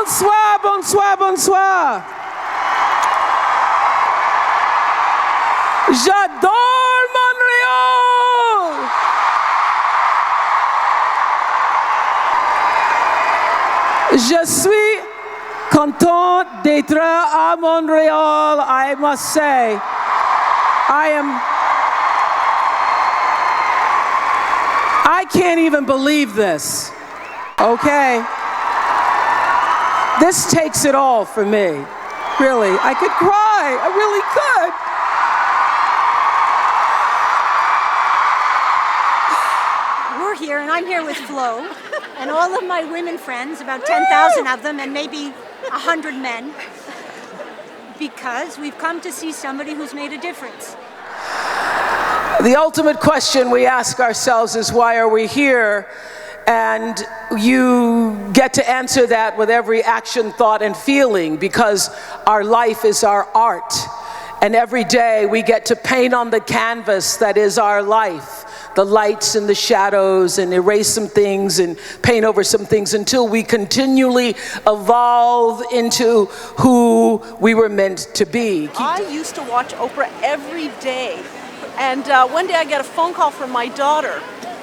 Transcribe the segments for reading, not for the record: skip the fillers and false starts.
Bonsoir, bonsoir, bonsoir. J'adore Montreal. Je suis contente d'être à Montreal, I must say. I can't even believe this, okay? This takes it all for me, really. I could cry, I really could. We're here, and I'm here with Flo, and all of my women friends, about 10,000 of them, and maybe 100 men, because we've come to see somebody who's made a difference. The ultimate question we ask ourselves is, why are we here? And you get to answer that with every action, thought, and feeling, because our life is our art. And every day we get to paint on the canvas that is our life, the lights and the shadows, and erase some things and paint over some things until we continually evolve into who we were meant to be. I used to watch Oprah every day. And one day I get a phone call from my daughter,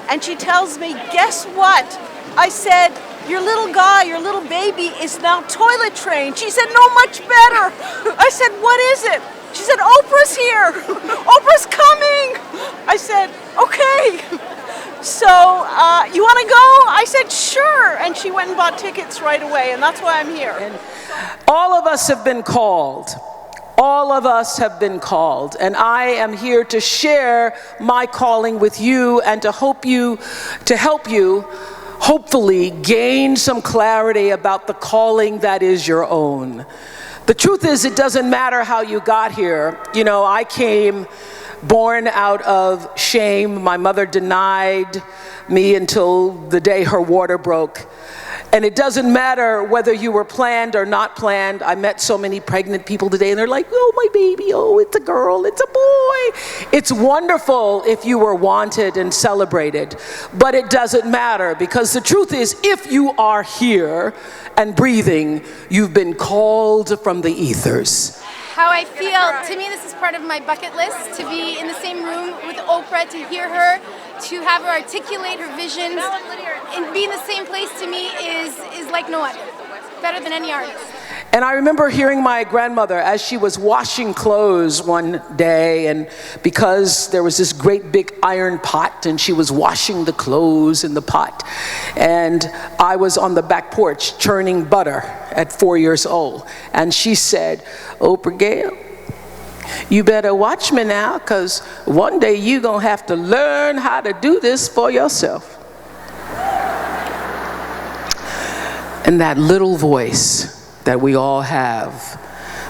and she tells me, guess what? I said, your little guy, your little baby is now toilet trained. She said, no, much better. I said, what is it? She said, Oprah's here. Oprah's coming. I said, okay. So you want to go? I said, sure. And she went and bought tickets right away, and that's why I'm here. And all of us have been called. All of us have been called, and I am here to share my calling with you and to help you hopefully gain some clarity about the calling that is your own. The truth is, it doesn't matter how you got here. You know, I came born out of shame. My mother denied me until the day her water broke. And it doesn't matter whether you were planned or not planned. I met so many pregnant people today, and they're like, oh, my baby, oh, it's a girl, it's a boy. It's wonderful if you were wanted and celebrated, but it doesn't matter, because the truth is, if you are here and breathing, you've been called from the ethers. How I feel, to me, this is part of my bucket list, to be in the same room with Oprah, to hear her, to have her articulate her visions, and be in the same place, to me is like no other, better than any artist. And I remember hearing my grandmother as she was washing clothes one day, and because there was this great big iron pot, and she was washing the clothes in the pot, and I was on the back porch churning butter at 4 years old, and she said, Oprah Gail, you better watch me now, because one day you're going to have to learn how to do this for yourself. And that little voice that we all have,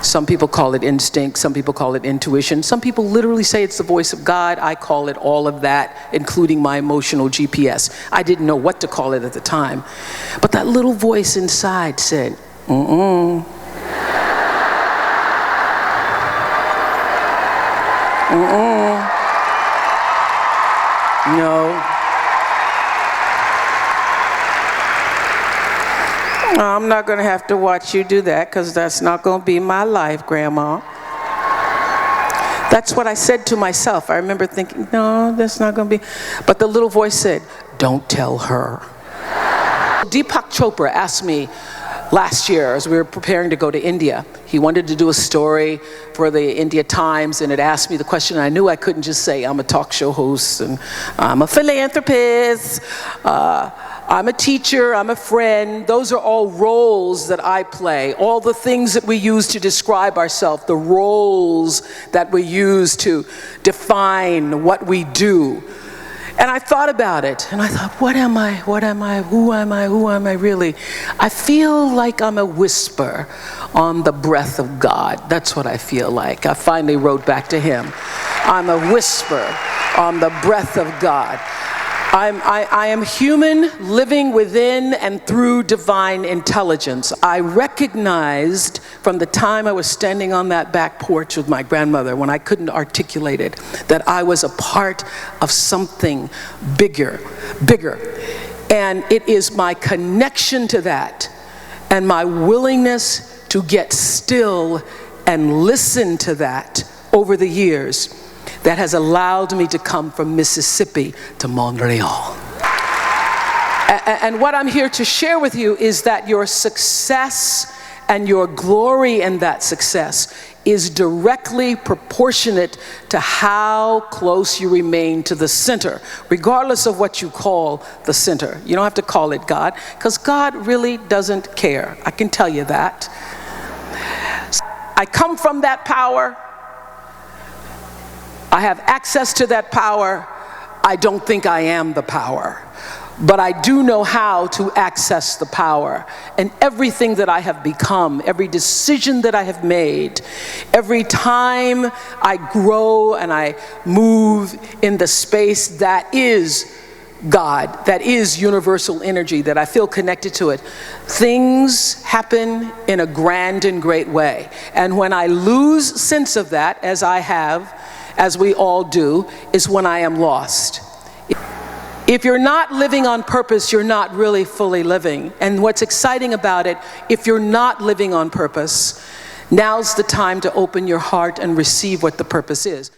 some people call it instinct, some people call it intuition, some people literally say it's the voice of God. I call it all of that, including my emotional GPS. I didn't know what to call it at the time. But that little voice inside said, no. I'm not going to have to watch you do that, because that's not going to be my life, Grandma. That's what I said to myself. I remember thinking, no, that's not going to be. But the little voice said, don't tell her. Deepak Chopra asked me last year as we were preparing to go to India. He wanted to do a story for the India Times, and it asked me the question. I knew I couldn't just say I'm a talk show host and I'm a philanthropist, I'm a teacher, I'm a friend. Those are all roles that I play, all the things that we use to describe ourselves, the roles that we use to define what we do. And I thought about it, and I thought, what am I, who am I really? I feel like I'm a whisper on the breath of God. That's what I feel like. I finally wrote back to him. I'm a whisper on the breath of God. I am human, living within and through divine intelligence. I recognized from the time I was standing on that back porch with my grandmother, when I couldn't articulate it, that I was a part of something bigger. And it is my connection to that and my willingness to get still and listen to that over the years that has allowed me to come from Mississippi to Montreal. And what I'm here to share with you is that your success and your glory in that success is directly proportionate to how close you remain to the center, regardless of what you call the center. You don't have to call it God, because God really doesn't care. I can tell you that. I come from that power. I have access to that power. I don't think I am the power, but I do know how to access the power. And everything that I have become, every decision that I have made, every time I grow and I move in the space that is God, that is universal energy, that I feel connected to it, things happen in a grand and great way. And when I lose sense of that, as I have, as we all do, is when I am lost. If you're not living on purpose, you're not really fully living. And what's exciting about it, if you're not living on purpose, now's the time to open your heart and receive what the purpose is.